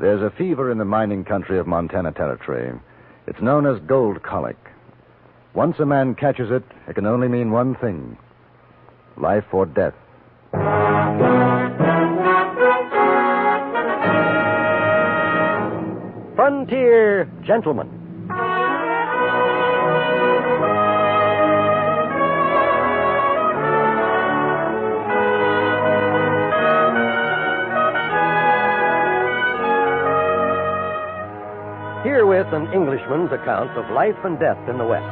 There's a fever in the mining country of Montana Territory. It's known as gold colic. Once a man catches it, it can only mean one thing: life or death. Frontier Gentleman. Herewith an Englishman's account of life and death in the West.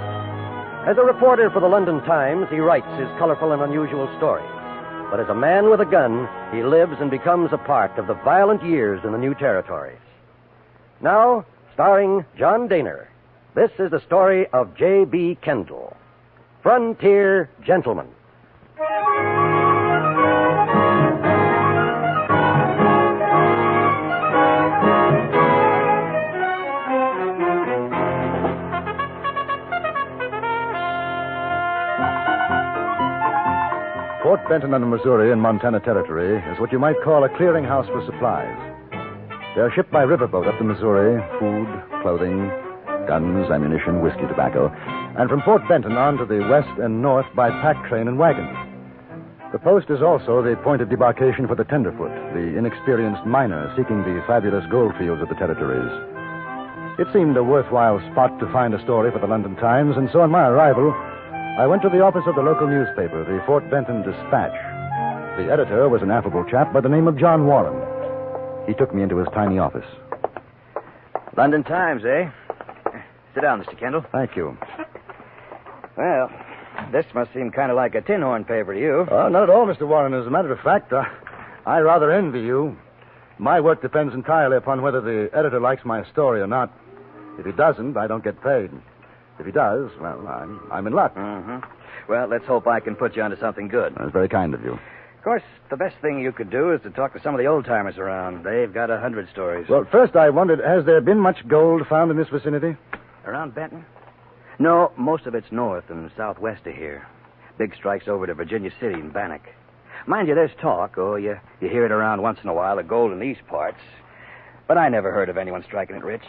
As a reporter for the London Times, he writes his colorful and unusual story. But as a man with a gun, he lives and becomes a part of the violent years in the new territories. Now, starring John Dehner, this is the story of J.B. Kendall, Frontier Gentleman. Fort Benton under Missouri in Montana Territory is what you might call a clearinghouse for supplies. They're shipped by riverboat up the Missouri: food, clothing, guns, ammunition, whiskey, tobacco, and from Fort Benton on to the west and north by pack train and wagon. The post is also the point of debarkation for the tenderfoot, the inexperienced miner seeking the fabulous gold fields of the territories. It seemed a worthwhile spot to find a story for the London Times, and so on my arrival, I went to the office of the local newspaper, the Fort Benton Dispatch. The editor was an affable chap by the name of John Warren. He took me into his tiny office. London Times, eh? Sit down, Mr. Kendall. Thank you. Well, this must seem kind of like a tin horn paper to you. Oh, not at all, Mr. Warren. As a matter of fact, I rather envy you. My work depends entirely upon whether the editor likes my story or not. If he doesn't, I don't get paid. If he does, well, I'm in luck. Mm-hmm. Well, let's hope I can put you onto something good. That's very kind of you. Of course, the best thing you could do is to talk to some of the old-timers around. They've got 100 stories. Well, first I wondered, has there been much gold found in this vicinity? Around Benton? No, most of it's north and southwest of here. Big strikes over to Virginia City and Bannock. Mind you, there's talk, you hear it around once in a while, of gold in these parts. But I never heard of anyone striking it rich.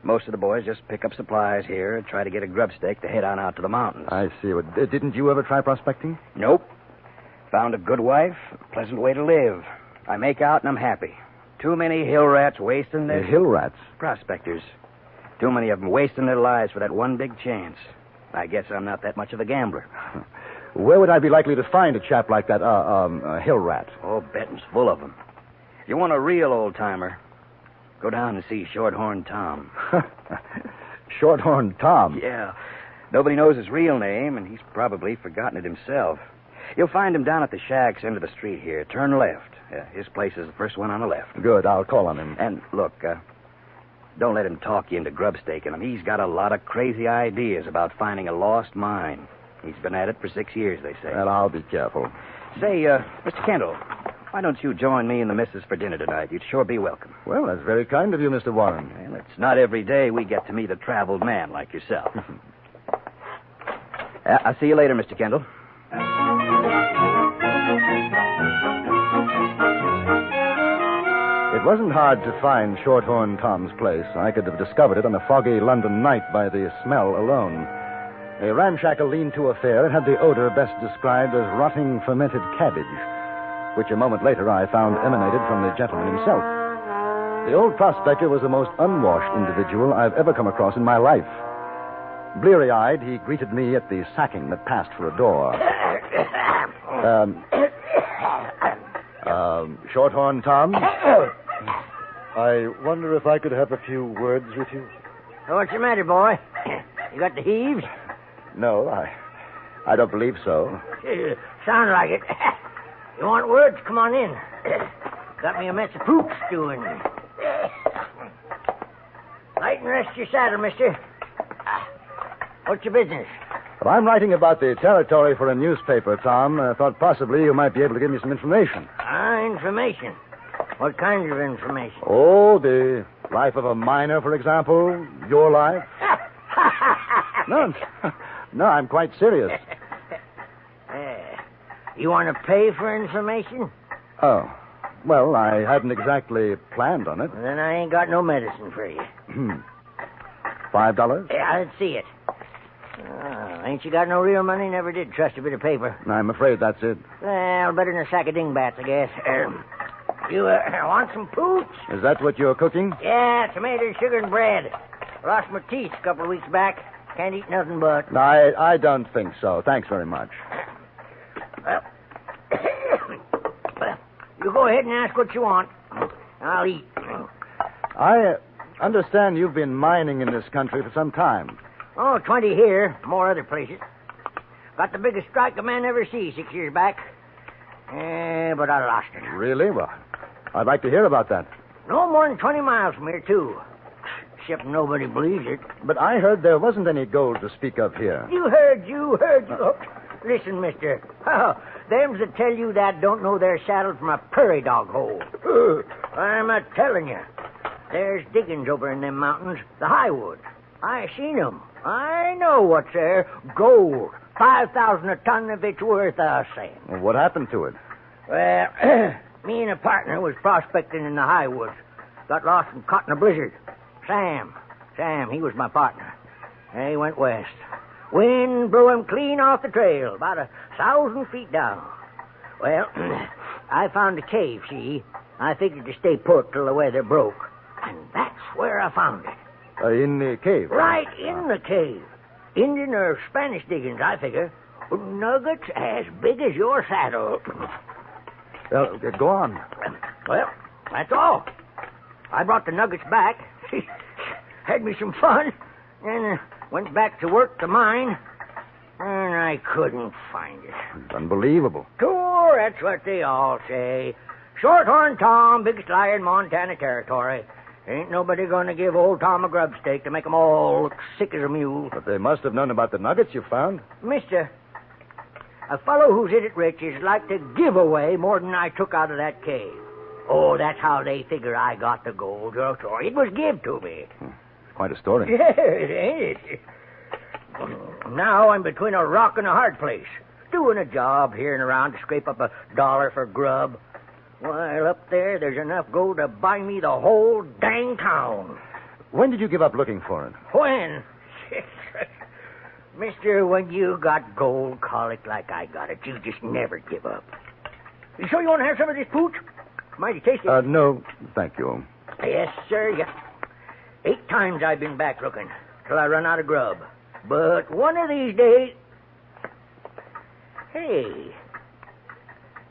Most of the boys just pick up supplies here and try to get a grub stake to head on out to the mountains. I see. Well, didn't you ever try prospecting? Nope. Found a good wife, a pleasant way to live. I make out and I'm happy. Too many hill rats wasting their... Hill rats? Prospectors. Too many of them wasting their lives for that one big chance. I guess I'm not that much of a gambler. Where would I be likely to find a chap like that, a hill rat? Oh, Benton's full of them. If you want a real old-timer, go down and see Shorthorn Tom. Shorthorn Tom? Yeah. Nobody knows his real name, and he's probably forgotten it himself. You'll find him down at the Shacks end of the street here. Turn left. His place is the first one on the left. Good. I'll call on him. And look, don't let him talk you into grub staking him. He's got a lot of crazy ideas about finding a lost mine. He's been at it for 6 years, they say. Well, I'll be careful. Say, Mr. Kendall, why don't you join me and the missus for dinner tonight? You'd sure be welcome. Well, that's very kind of you, Mr. Warren. Well, it's not every day we get to meet a traveled man like yourself. I'll see you later, Mr. Kendall. It wasn't hard to find Shorthorn Tom's place. I could have discovered it on a foggy London night by the smell alone. A ramshackle lean-to affair, it had the odor best described as rotting fermented cabbage, which a moment later I found emanated from the gentleman himself. The old prospector was the most unwashed individual I've ever come across in my life. Bleary-eyed, he greeted me at the sacking that passed for a door. Shorthorn Tom? I wonder if I could have a few words with you. What's the matter, boy? You got the heaves? No, I don't believe so. Sound like it. You want words? Come on in. Got me a mess of poop stewing. Light and rest your saddle, mister. What's your business? Well, I'm writing about the territory for a newspaper, Tom. I thought possibly you might be able to give me some information. Information? What kind of information? Oh, the life of a miner, for example. Your life. No, I'm quite serious. You want to pay for information? Oh, Well, I hadn't exactly planned on it. Then I ain't got no medicine for you. $5? Yeah, let's see it. Ain't you got no real money? Never did trust a bit of paper. I'm afraid that's it. Well, better than a sack of dingbats, I guess. You want some pooch? Is that what you're cooking? Yeah, tomatoes, sugar, and bread. Lost my teeth a couple of weeks back. Can't eat nothing but. I don't think so. Thanks very much. Well, you go ahead and ask what you want. I'll eat. I understand you've been mining in this country for some time. Oh, 20 here, more other places. Got the biggest strike a man ever see 6 years back. But I lost it. Really? Well, I'd like to hear about that. No more than 20 miles from here, too. Except nobody believes it. But I heard there wasn't any gold to speak of here. You heard. Oh, listen, mister. Oh, thems that tell you that don't know they're saddled from a prairie dog hole. I'm a telling you. There's diggings over in them mountains, the Highwood. I seen 'em. I know what's there. Gold. 5,000 a ton if it's worth a cent. Well, what happened to it? Well, me and a partner was prospecting in the Highwoods. Got lost and caught in a blizzard. Sam, he was my partner. He went west. Wind blew him clean off the trail, about 1,000 feet down. Well, I found a cave, see? I figured to stay put till the weather broke. And that's where I found it. In the cave? Right in the cave. Indian or Spanish diggings, I figure. Nuggets as big as your saddle. Go on. Well, that's all. I brought the nuggets back. Had me some fun. Then went back to work the mine. And I couldn't find it. It's unbelievable. Sure, that's what they all say. Shorthorn Tom, biggest liar in Montana Territory. Ain't nobody going to give old Tom a grub stake to make 'em all look sick as a mule. But they must have known about the nuggets you found. Mister, a fellow who's in it rich is like to give away more than I took out of that cave. Oh, that's how they figure I got the gold. Oh, sorry. It was give to me. Quite a story. Yeah, it ain't it? Now I'm between a rock and a hard place. Doing a job here and around to scrape up $1 for grub. While up there's enough gold to buy me the whole dang town. When did you give up looking for it? When? Mister, when you got gold colic like I got it, you just never give up. You sure you want to have some of this pooch? Mighty tasty. No, thank you. Yes, sir. Yeah. 8 times I've been back looking till I run out of grub. But one of these days... Hey,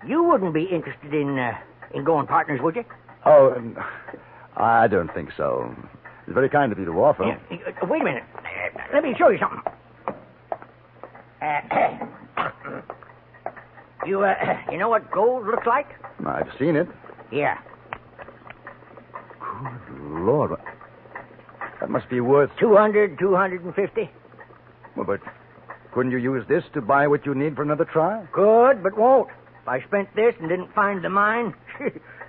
you wouldn't be interested in going partners, would you? Oh, I don't think so. It's very kind of you to offer. Wait a minute. Let me show you something. You know what gold looks like? I've seen it. Yeah. Good Lord. That must be worth... 200, 250. Well, but couldn't you use this to buy what you need for another try? Could, but won't. If I spent this and didn't find the mine,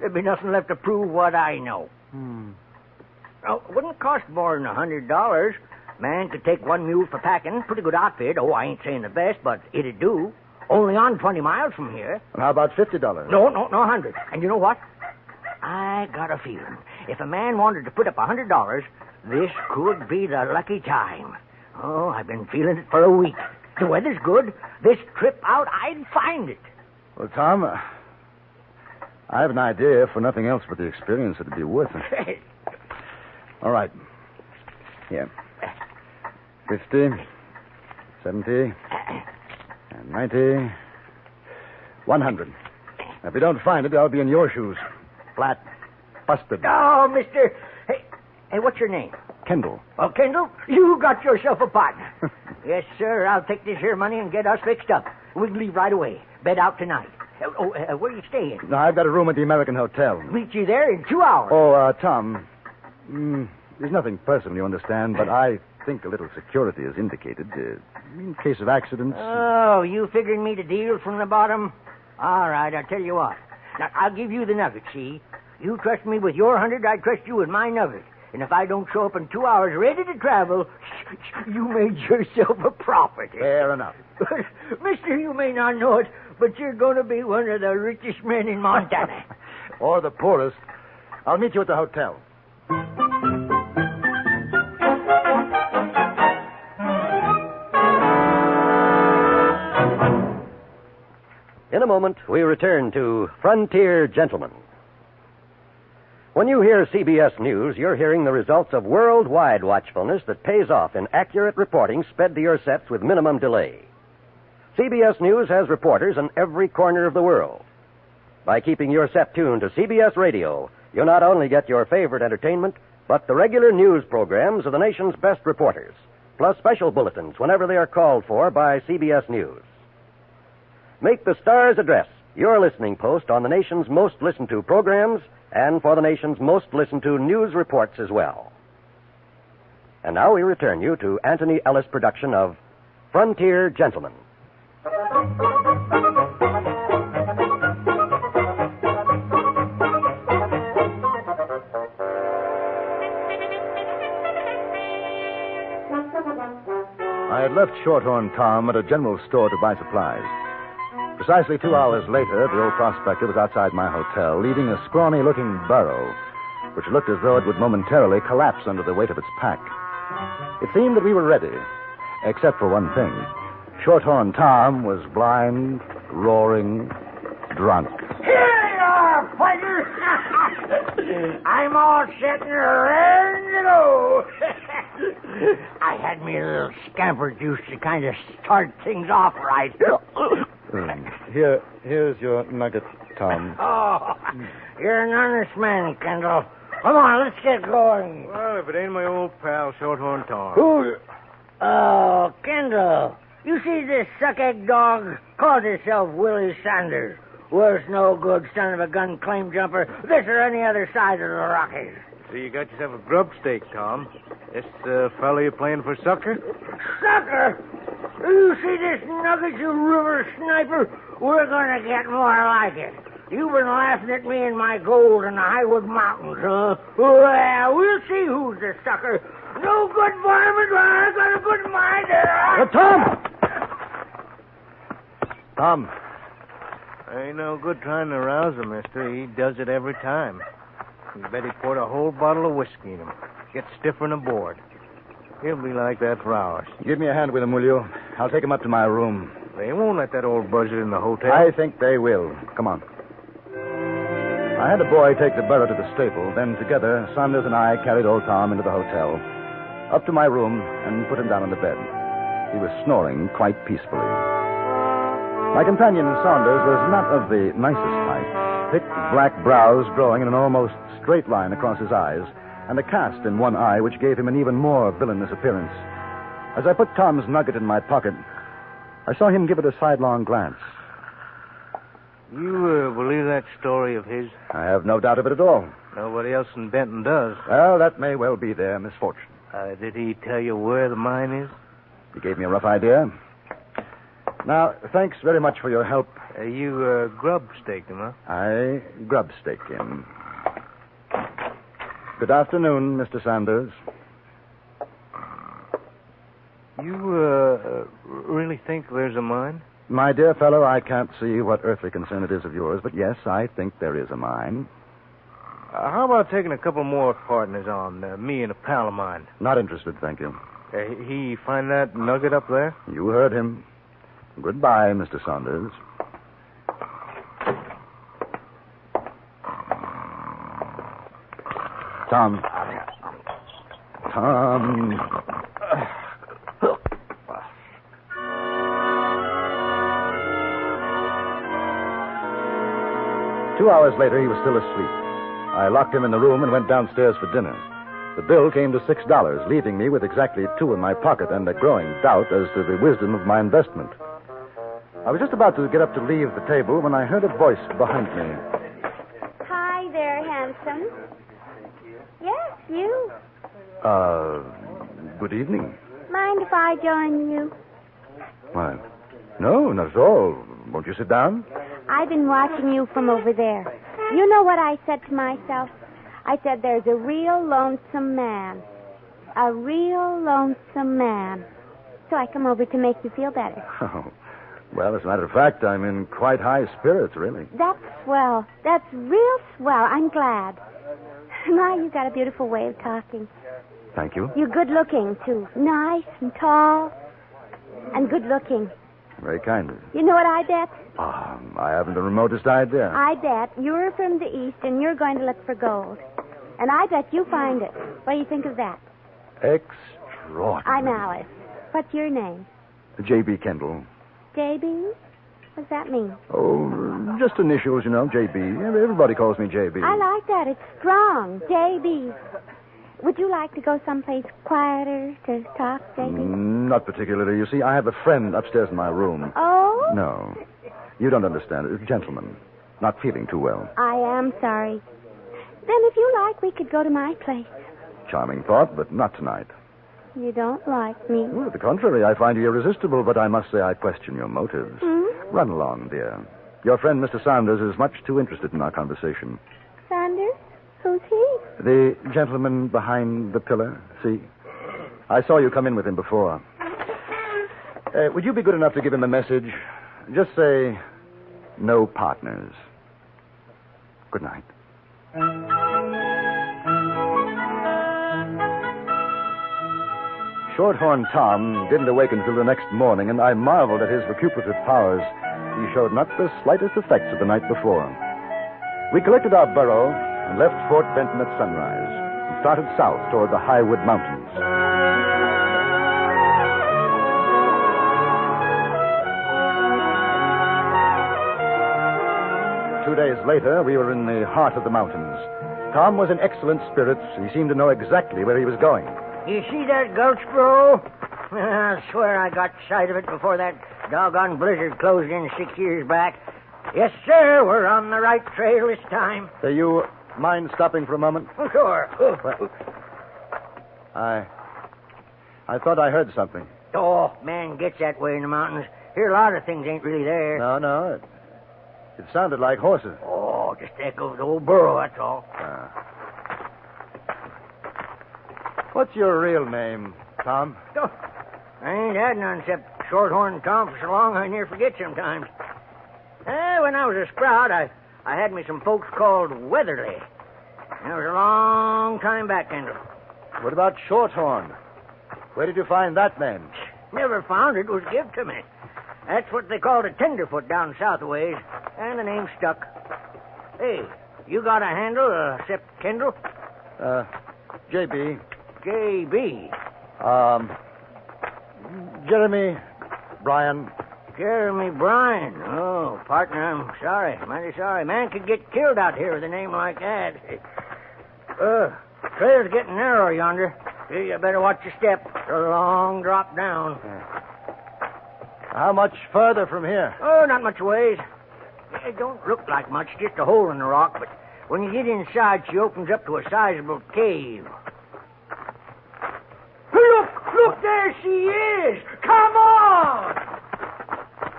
there'd be nothing left to prove what I know. Now, it wouldn't cost more than $100. Man could take 1 mule for packing. Pretty good outfit. Oh, I ain't saying the best, but it'd do. Only on 20 miles from here. And how about $50? No, 100. And you know what? I got a feeling. If a man wanted to put up $100, this could be the lucky time. Oh, I've been feeling it for a week. The weather's good. This trip out, I'd find it. Well, Tom, I have an idea, for nothing else but the experience, it'd be worth it. All right. Here. 50, 70, and 90, 100. If you don't find it, I'll be in your shoes. Flat. Busted. Oh, mister. Hey, what's your name? Kendall. Oh, Kendall, you got yourself a partner. Yes, sir. I'll take this here money and get us fixed up. We can leave right away. Bed out tonight. Where are you staying? No, I've got a room at the American Hotel. Meet you there in 2 hours. Oh, Tom, there's nothing personal, you understand, but I think a little security is indicated in case of accidents. Oh, you figuring me to deal from the bottom? All right, I'll tell you what. Now, I'll give you the nugget, see? You trust me with your 100, I trust you with my nugget. And if I don't show up in 2 hours ready to travel, you made yourself a profit. Fair enough. Mister, you may not know it, but you're going to be one of the richest men in Montana. or the poorest. I'll meet you at the hotel. In a moment, we return to Frontier Gentlemen. When you hear CBS News, you're hearing the results of worldwide watchfulness that pays off in accurate reporting sped to your sets with minimum delay. CBS News has reporters in every corner of the world. By keeping your set tuned to CBS Radio, you'll not only get your favorite entertainment, but the regular news programs of the nation's best reporters, plus special bulletins whenever they are called for by CBS News. Make the Star's address your listening post on the nation's most listened to programs and for the nation's most listened to news reports as well. And now we return you to Antony Ellis' production of Frontier Gentlemen. I had left Shorthorn Tom at a general store to buy supplies. Precisely 2 hours later, the old prospector was outside my hotel, leading a scrawny-looking burro, which looked as though it would momentarily collapse under the weight of its pack. It seemed that we were ready, except for one thing. Shorthorn Tom was blind, roaring, drunk. Here you are, fighters! I'm all set and raring to go. I had me a little scamper juice to kind of start things off right. Here's your nugget, Tom. Oh, you're an honest man, Kendall. Come on, let's get going. Well, if it ain't my old pal, Shorthorn Tom. Who? Oh, Kendall. You see this suck-egg dog? Calls himself Willie Sanders. Worst no good son of a gun claim jumper this or any other side of the Rockies. So you got yourself a grub stake, Tom. This fella you playing for sucker? Sucker? You see this nugget, you river sniper? We're going to get more like it. You've been laughing at me and my gold in the Highwood Mountains, huh? Well, we'll see who's the sucker. No good varmint, but I got a good mind there. Tom! Ain't no good trying to rouse him, mister. He does it every time. You bet he poured a whole bottle of whiskey in him. Gets stiffer than a board. He'll be like that for hours. Give me a hand with him, will you? I'll take him up to my room. They won't let that old buzzard in the hotel. I think they will. Come on. I had the boy take the burro to the stable. Then together, Saunders and I carried old Tom into the hotel, up to my room, and put him down on the bed. He was snoring quite peacefully. My companion, Saunders, was not of the nicest type. Thick black brows growing in an almost straight line across his eyes, and a cast in one eye which gave him an even more villainous appearance. As I put Tom's nugget in my pocket, I saw him give it a sidelong glance. You believe that story of his? I have no doubt of it at all. Nobody else in Benton does. Well, that may well be their misfortune. Did he tell you where the mine is? He gave me a rough idea. Now, thanks very much for your help. You grub staked him, huh? I grub-staked him. Good afternoon, Mr. Sanders. You really think there's a mine? My dear fellow, I can't see what earthly concern it is of yours, but yes, I think there is a mine. How about taking a couple more partners on, me and a pal of mine? Not interested, thank you. He find that nugget up there? You heard him. Goodbye, Mr. Saunders. Tom. 2 hours later, he was still asleep. I locked him in the room and went downstairs for dinner. The bill came to $6, leaving me with exactly $2 in my pocket and a growing doubt as to the wisdom of my investment. I was just about to get up to leave the table when I heard a voice behind me. Hi there, handsome. Yes, you. Good evening. Mind if I join you? Why, no, not at all. Won't you sit down? I've been watching you from over there. You know what I said to myself? I said there's a real lonesome man. A real lonesome man. So I come over to make you feel better. Oh, Well, as a matter of fact, I'm in quite high spirits, really. That's swell. That's real swell. I'm glad. My, you got a beautiful way of talking. Thank you. You're good looking, too. Nice and tall and good looking. Very kind of you. You know what I bet? I haven't the remotest idea. I bet you're from the east and you're going to look for gold. And I bet you find it. What do you think of that? Extraordinary. I'm Alice. What's your name? J.B. Kendall. J.B.? What does that mean? Oh, just initials, you know, J.B. Everybody calls me J.B. I like that. It's strong. J.B. Would you like to go someplace quieter to talk, J.B.? Not particularly. You see, I have a friend upstairs in my room. Oh? No. You don't understand. A gentleman. Not feeling too well. I am sorry. Then if you like, we could go to my place. Charming thought, but not tonight. You don't like me. Well, to the contrary, I find you irresistible, but I must say I question your motives. Run along, dear. Your friend, Mr. Saunders, is much too interested in our conversation. Saunders? Who's he? The gentleman behind the pillar, see? I saw you come in with him before. Would you be good enough to give him a message? Just say, no partners. Good night. Shorthorn Tom didn't awaken until the next morning, and I marveled at his recuperative powers. He showed not the slightest effects of the night before. We collected our burro and left Fort Benton at sunrise and started south toward the Highwood Mountains. 2 days later, we were in the heart of the mountains. Tom was in excellent spirits. He seemed to know exactly where he was going. You see that gulch, bro? I swear I got sight of it before that doggone blizzard closed in 6 years back. Yes, sir, we're on the right trail this time. Do you mind stopping for a moment? Oh, sure. I thought I heard something. Oh, man gets that way in the mountains. Hear a lot of things ain't really there. No. It sounded like horses. Oh, just echoes the old burro, that's all. What's your real name, Tom? Oh, I ain't had none except Shorthorn Tom for so long I near forget sometimes. When I was a sprout, I had me some folks called Weatherly. That was a long time back, Kendall. What about Shorthorn? Where did you find that name? Never found it. It was given to me. That's what they called a tenderfoot down south a ways, and the name stuck. Hey, you got a handle, except Kendall? J.B. J.B. Jeremy Bryan. Jeremy Bryan. Oh, partner, I'm sorry. Mighty sorry. Man could get killed out here with a name like that. Trail's getting narrow yonder. You better watch your step. It's a long drop down. How much further from here? Oh, not much ways. It don't look like much, just a hole in the rock, but when you get inside, she opens up to a sizable cave. Look, there she is! Come on!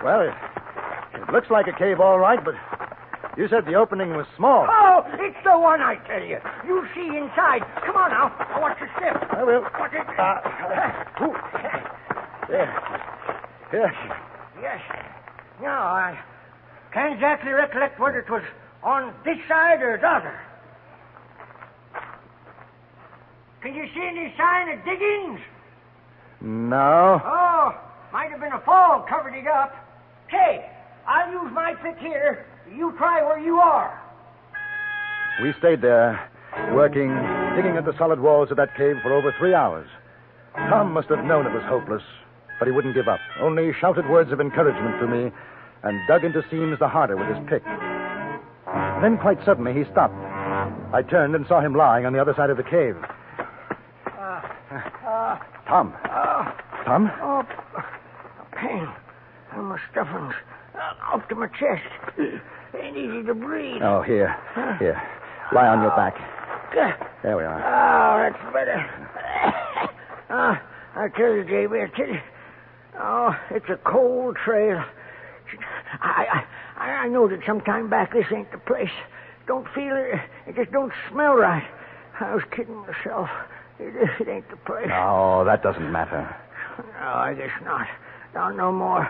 Well, it looks like a cave, all right, but you said the opening was small. Oh, it's the one, I tell you. You see inside. Come on now. I'll watch your step. I will. Watch it. Yes. Yes. Now, I can't exactly recollect whether it was on this side or the other. Can you see any sign of diggings? No. Oh, might have been a fall covered it up. Say, I'll use my pick here. You try where you are. We stayed there, working, digging at the solid walls of that cave for over 3 hours. Tom must have known it was hopeless, but he wouldn't give up. Only shouted words of encouragement to me and dug into seams the harder with his pick. Then quite suddenly he stopped. I turned and saw him lying on the other side of the cave. Tom. Tom? Oh, pain. My stuffing's up to my chest. Ain't easy to breathe. Oh, here. Here. Lie on your back. There we are. Oh, that's better. I tell you, J.B., I tell you. Oh, it's a cold trail. I know that sometime back this ain't the place. Don't feel it. It just don't smell right. I was kidding myself. It ain't the place. Oh, that doesn't matter. No, I guess not. Not no more.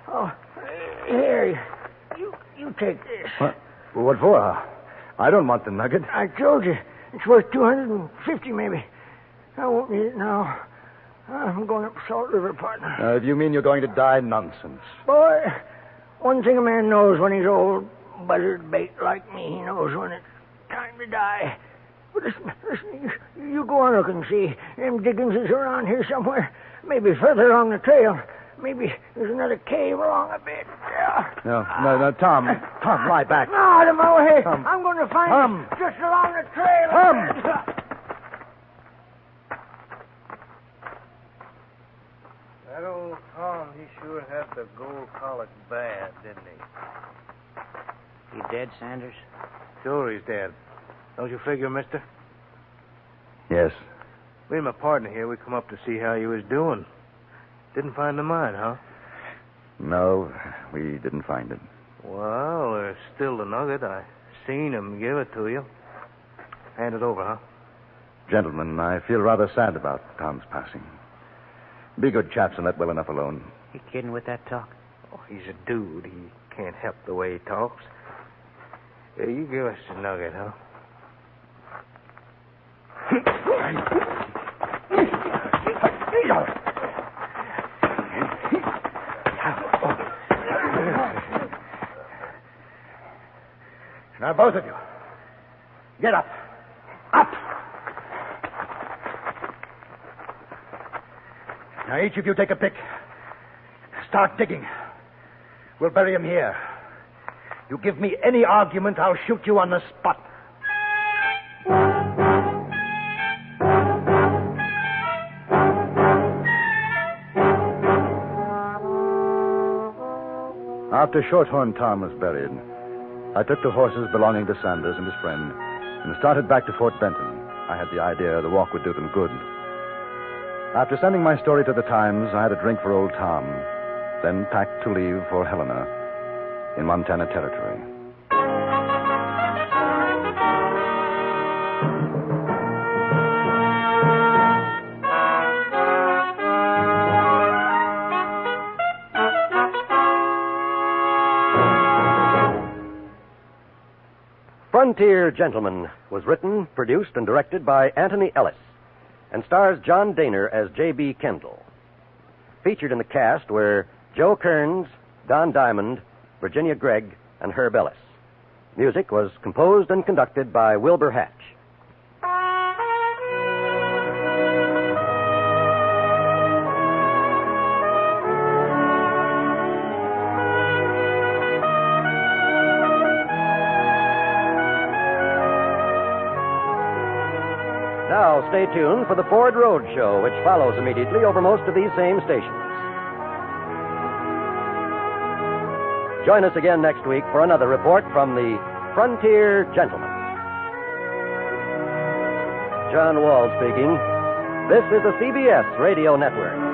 Oh, Here, you take this. What for? I don't want the nugget. I told you. It's worth $250 maybe. I won't need it now. I'm going up Salt River, partner. If you mean you're going to die, nonsense. Boy, one thing a man knows when he's old, buzzard bait like me, he knows when it's time to die. But listen, you go on looking, see. Them diggings is around here somewhere. Maybe further along the trail. Maybe there's another cave along a bit. No, Tom, lie back. No, out of my way. Tom. I'm going to find Tom. it just along the trail. Tom. That old Tom, he sure had the gold colic bad, didn't he? He dead, Sanders? Sure he's dead. Don't you figure, mister? Yes. Me and my partner here, we come up to see how you was doing. Didn't find the mine, huh? No, we didn't find it. Well, there's still the nugget. I seen him give it to you. Hand it over, huh? Gentlemen, I feel rather sad about Tom's passing. Be good chaps and let well enough alone. You kidding with that talk? Oh, he's a dude. He can't help the way he talks. Here, you give us the nugget, huh? Now, both of you, get up. Up! Now, each of you take a pick. Start digging. We'll bury him here. You give me any argument, I'll shoot you on the spot. After Shorthorn Tom was buried, I took the horses belonging to Sanders and his friend and started back to Fort Benton. I had the idea the walk would do them good. After sending my story to the Times, I had a drink for old Tom, then packed to leave for Helena in Montana Territory. Frontier Gentleman was written, produced, and directed by Antony Ellis and stars John Dehner as J.B. Kendall. Featured in the cast were Joe Kearns, Don Diamond, Virginia Gregg, and Herb Ellis. Music was composed and conducted by Wilbur Hatch. Now, stay tuned for the Ford Road Show, which follows immediately over most of these same stations. Join us again next week for another report from the Frontier Gentleman. John Wall speaking. This is the CBS Radio Network.